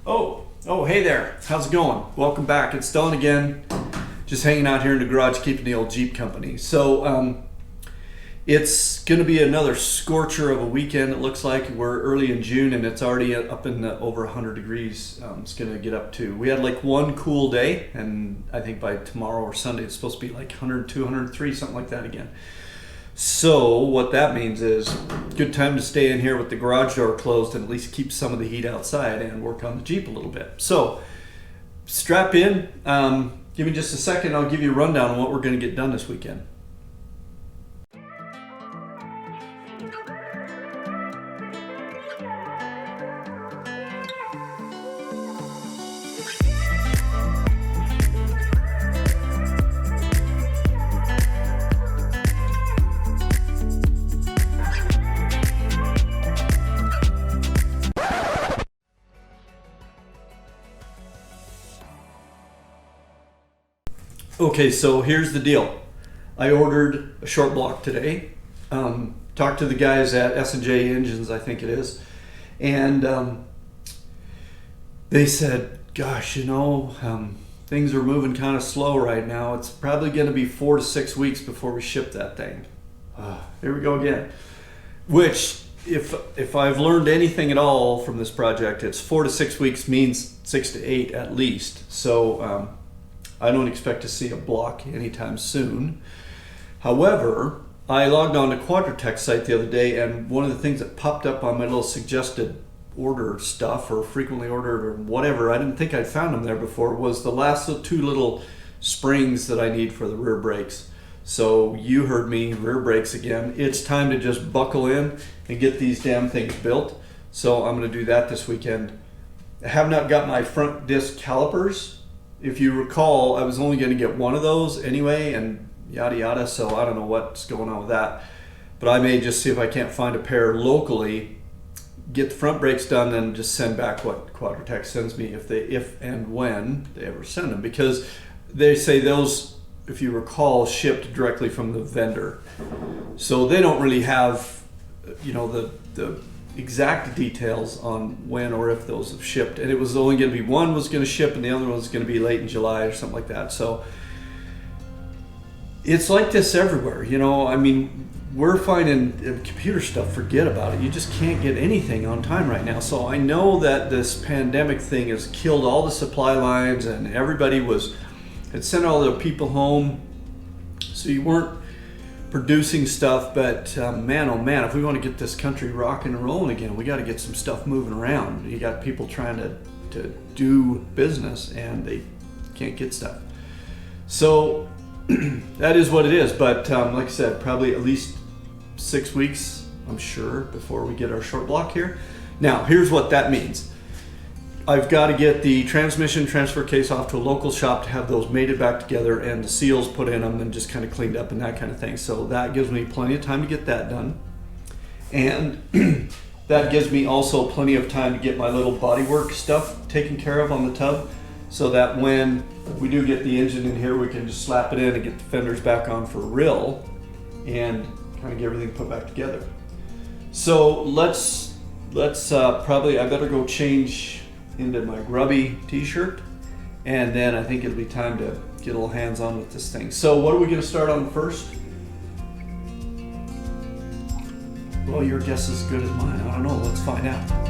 Oh, hey there. How's it going? Welcome back. It's Dylan again. Just hanging out here in the garage, keeping the old Jeep company. So, it's going to be another scorcher of a weekend. It looks like we're early in June and it's already up in the over 100 degrees. It's going to get up to. We had like one cool day, and I think by tomorrow or Sunday it's supposed to be like 102, 103, something like that again. So what that means is good time to stay in here with the garage door closed and at least keep some of the heat outside and work on the Jeep a little bit. So strap in. Give me just a second. I'll give you a rundown on what we're going to get done this weekend. Okay, so here's the deal. I ordered a short block today. Talked to the guys at S&J Engines, I think it is, and they said, gosh, things are moving kind of slow right now. It's probably going to be 4 to 6 weeks before we ship that thing. Here we go again. Which, if I've learned anything at all from this project, it's 4 to 6 weeks means 6 to 8 at least. So I don't expect to see a block anytime soon. However, I logged on to Quadratech's site the other day, and one of the things that popped up on my little suggested order stuff or frequently ordered or whatever, I didn't think I'd found them there before, was the last two little springs that I need for the rear brakes. So you heard me, rear brakes again. It's time to just buckle in and get these damn things built. So I'm going to do that this weekend. I have not got my front disc calipers. If you recall, I was only going to get one of those anyway, and yada yada, so I don't know what's going on with that. But I may just see if I can't find a pair locally, get the front brakes done, and just send back what Quadratech sends me if and when they ever send them. Because they say those, if you recall, shipped directly from the vendor. So they don't really have, the exact details on when or if those have shipped, and it was only going to be one was going to ship and the other one was going to be late in July or something like that. So it's like this everywhere, we're finding computer stuff, forget about it. You just can't get anything on time right now. So I know that this pandemic thing has killed all the supply lines, and everybody had sent all their people home, so you weren't producing stuff. But man, oh man, if we want to get this country rocking and rolling again, we got to get some stuff moving around. You got people trying to do business and they can't get stuff. So that is what it is. But like I said, probably at least 6 weeks, I'm sure, before we get our short block here. Now, here's what that means. I've got to get the transmission transfer case off to a local shop to have those mated back together and the seals put in them and just kind of cleaned up and that kind of thing. So that gives me plenty of time to get that done. And that gives me also plenty of time to get my little bodywork stuff taken care of on the tub, so that when we do get the engine in here, we can just slap it in and get the fenders back on for real and kind of get everything put back together. So let's probably, I better go change into my grubby t-shirt, and then I think it'll be time to get a little hands-on with this thing. So what are we going to start on first? Well, your guess is as good as mine. I don't know. Let's find out.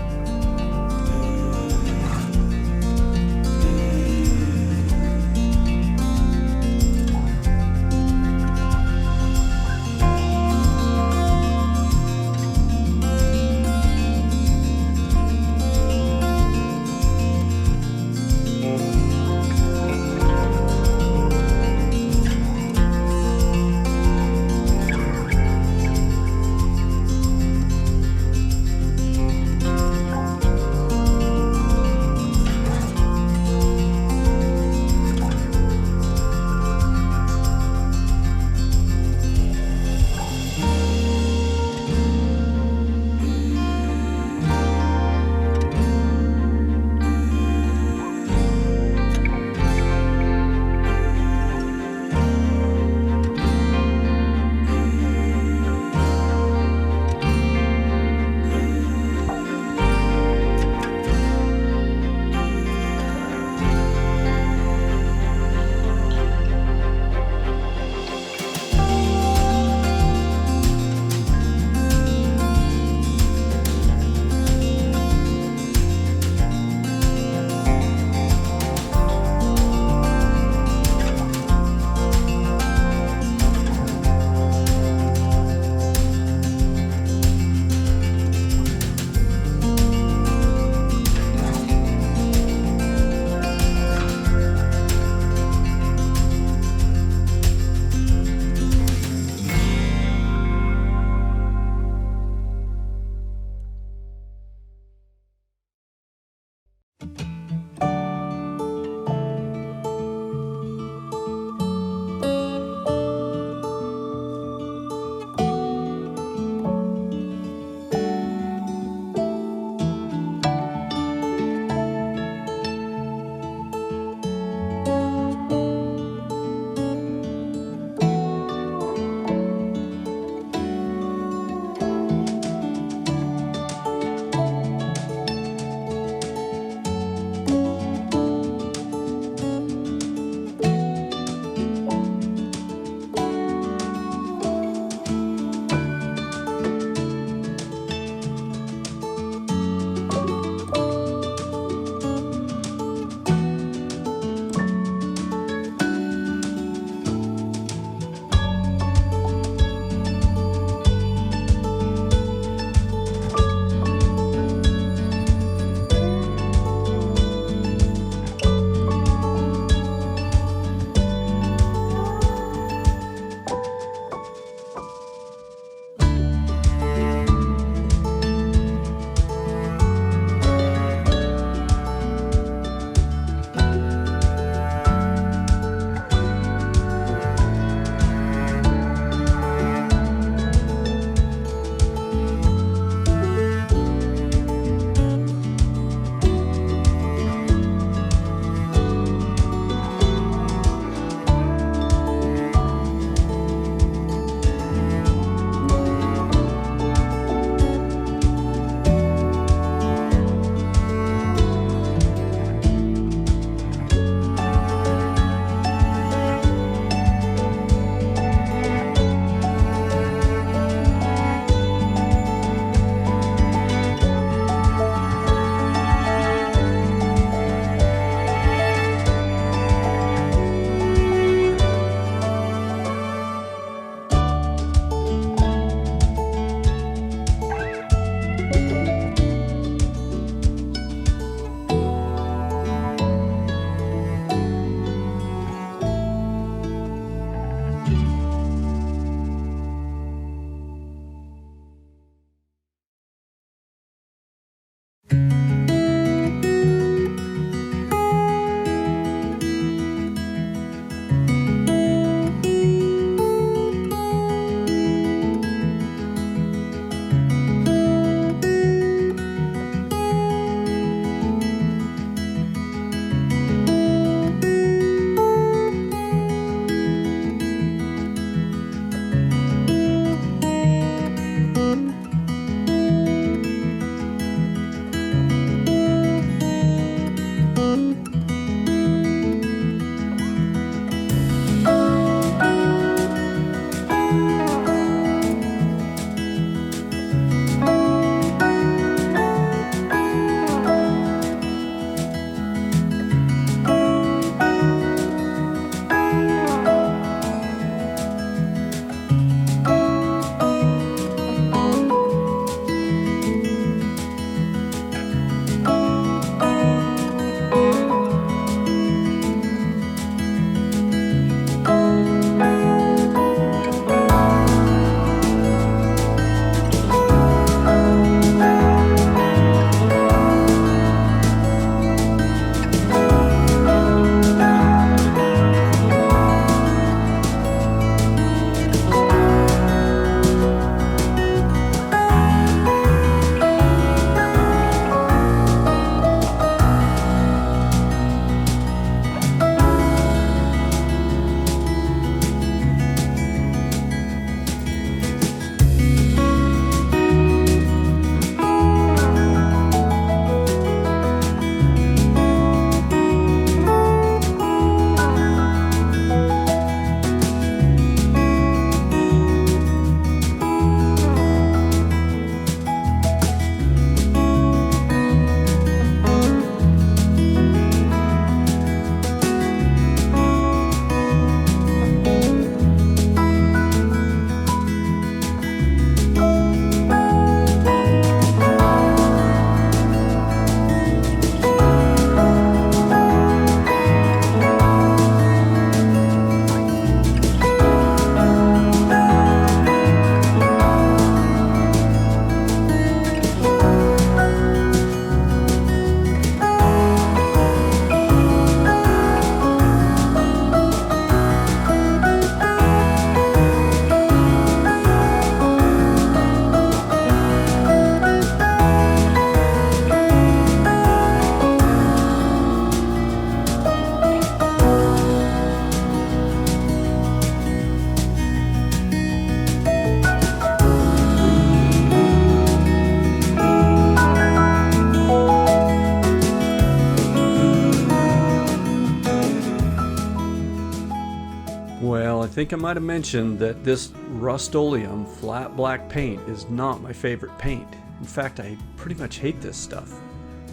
think I might have mentioned that this Rust-Oleum flat black paint is not my favorite paint. In fact, I pretty much hate this stuff.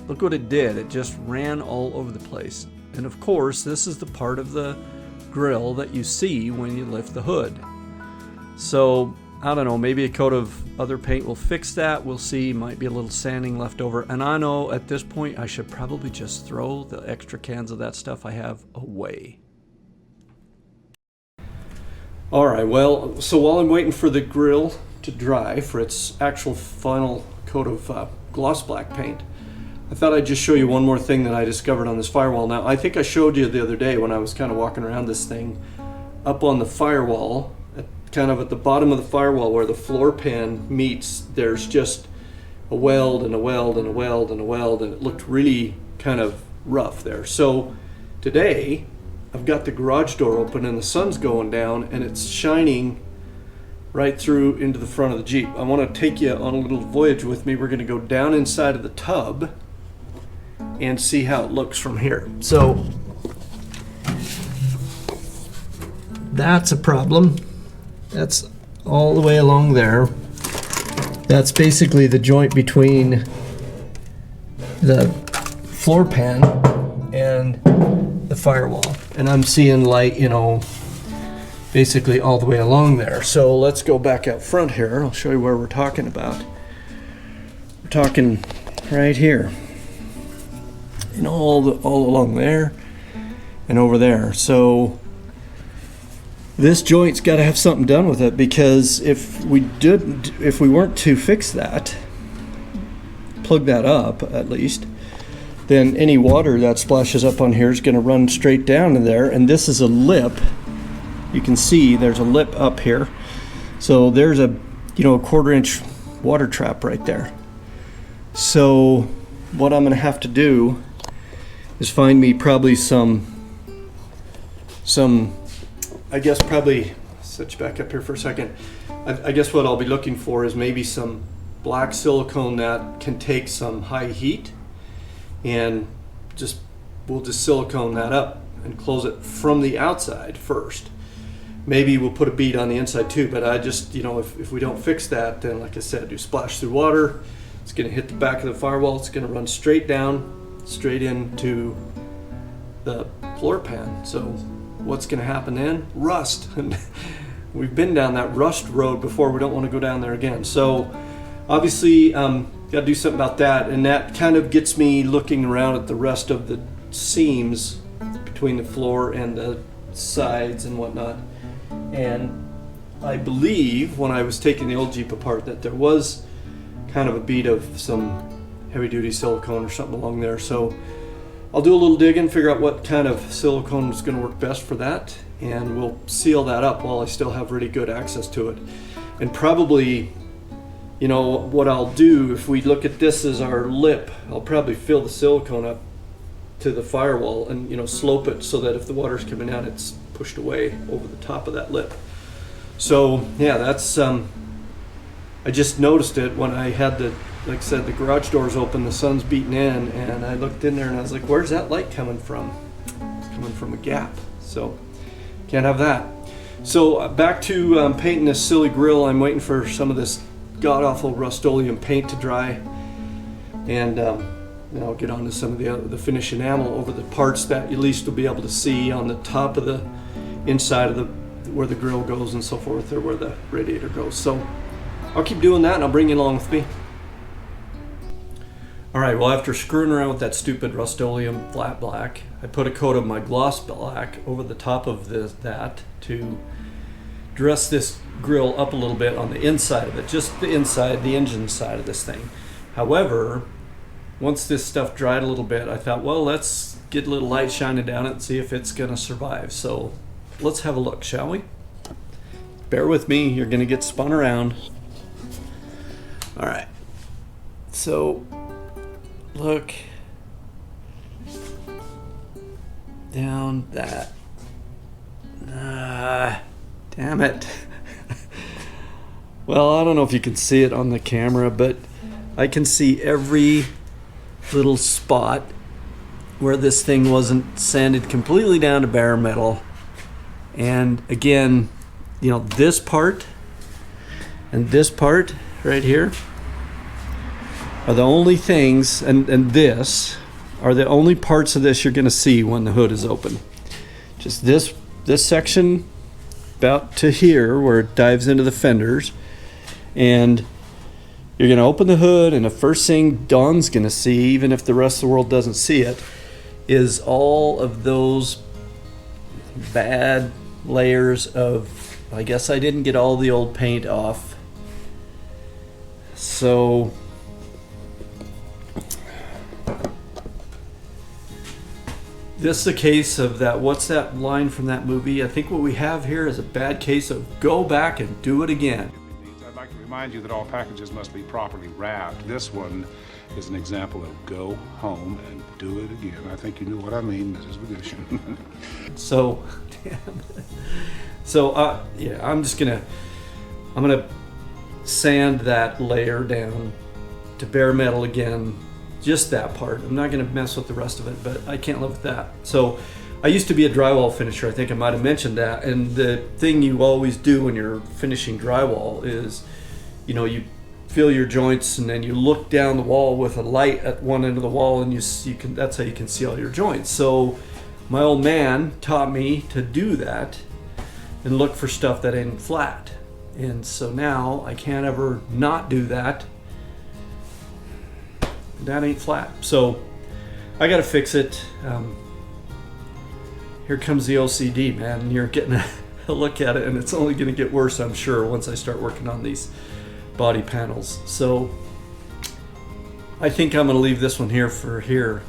Look what it did. It just ran all over the place. And of course, this is the part of the grill that you see when you lift the hood. So, I don't know, maybe a coat of other paint will fix that. We'll see. Might be a little sanding left over. And I know at this point I should probably just throw the extra cans of that stuff I have away. Alright, well, so while I'm waiting for the grill to dry for its actual final coat of gloss black paint, I thought I'd just show you one more thing that I discovered on this Firewall. Now, I think I showed you the other day when I was kind of walking around this thing, up on the Firewall, kind of at the bottom of the Firewall where the floor pan meets, there's just a weld and a weld and a weld and a weld, and it looked really kind of rough there. So today, I've got the garage door open and the sun's going down and it's shining right through into the front of the Jeep. I want to take you on a little voyage with me. We're going to go down inside of the tub and see how it looks from here. So that's a problem. That's all the way along there. That's basically the joint between the floor pan and the Firewall. And I'm seeing light, you know, basically all the way along there. So let's go back out front here. I'll show you where we're talking about. We're talking right here. You know, all along there and over there. So this joint's got to have something done with it, because if we weren't to fix that, plug that up at least, then any water that splashes up on here is going to run straight down in there. And this is a lip. You can see there's a lip up here. So there's a 1/4 inch water trap right there. So what I'm going to have to do is find me probably some I guess probably switch back up here for a second. I guess what I'll be looking for is maybe some black silicone that can take some high heat, and we'll just silicone that up and close it from the outside first. Maybe we'll put a bead on the inside too, but I just, if we don't fix that, then like I said, you splash through water, it's going to hit the back of the Firewall, it's going to run straight down, straight into the floor pan. So what's going to happen then? Rust. And we've been down that rust road before. We don't want to go down there again. So obviously, got to do something about that. And that kind of gets me looking around at the rest of the seams between the floor and the sides and whatnot. And I believe when I was taking the old Jeep apart that there was kind of a bead of some heavy duty silicone or something along there. So I'll do a little digging, figure out what kind of silicone is going to work best for that, and we'll seal that up while I still have really good access to it. And probably, what I'll do, if we look at this as our lip, I'll probably fill the silicone up to the Firewall and slope it so that if the water's coming out, it's pushed away over the top of that lip. So yeah, that's I just noticed it when I had like I said, the garage door's open, the sun's beating in, and I looked in there and I was like, where's that light coming from? It's coming from a gap. So can't have that. So back to painting this silly grill. I'm waiting for some of this god-awful Rust-Oleum paint to dry, and then I'll get on to some of the finish enamel over the parts that at least you'll be able to see on the top of the inside of where the grill goes and so forth, or where the radiator goes. So I'll keep doing that and I'll bring you along with me. Alright, well, after screwing around with that stupid Rust-Oleum flat black, I put a coat of my gloss black over the top of that to dress this grill up a little bit on the inside of it, just the inside, the engine side of this thing. However, once this stuff dried a little bit, I thought, well, let's get a little light shining down it and see if it's going to survive. So let's have a look, shall we? Bear with me, you're going to get spun around. Alright, so look down that. Damn it. Well, I don't know if you can see it on the camera, but I can see every little spot where this thing wasn't sanded completely down to bare metal. And again, you know, this part and this part right here are the only things, and this are the only parts of this you're going to see when the hood is open. Just this section about to here where it dives into the fenders, and you're going to open the hood, and the first thing Don's going to see, even if the rest of the world doesn't see it, is all of those bad layers of, I guess I didn't get all the old paint off. So this is a case of that, what's that line from that movie? I think what we have here is a bad case of go back and do it again. I'd like to remind you that all packages must be properly wrapped. This one is an example of go home and do it again. I think you knew what I mean, Mrs. Bagushin. So, yeah, I'm gonna sand that layer down to bare metal again. Just that part. I'm not going to mess with the rest of it, but I can't live with that. So I used to be a drywall finisher. I think I might have mentioned that. And the thing you always do when you're finishing drywall is, you know, you fill your joints and then you look down the wall with a light at one end of the wall, and you can, that's how you can see all your joints. So my old man taught me to do that and look for stuff that ain't flat. And so now I can't ever not do that. That ain't flat, so I gotta fix it. Here comes the OCD, man, and you're getting a look at it, and it's only gonna get worse, I'm sure, once I start working on these body panels. So I think I'm gonna leave this one here for here.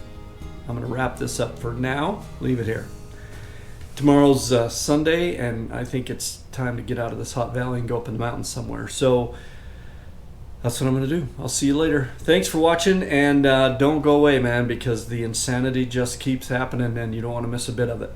I'm gonna wrap this up for now, leave it here. Tomorrow's Sunday, and I think it's time to get out of this hot valley and go up in the mountains somewhere. So that's what I'm going to do. I'll see you later. Thanks for watching, and don't go away, man, because the insanity just keeps happening and you don't want to miss a bit of it.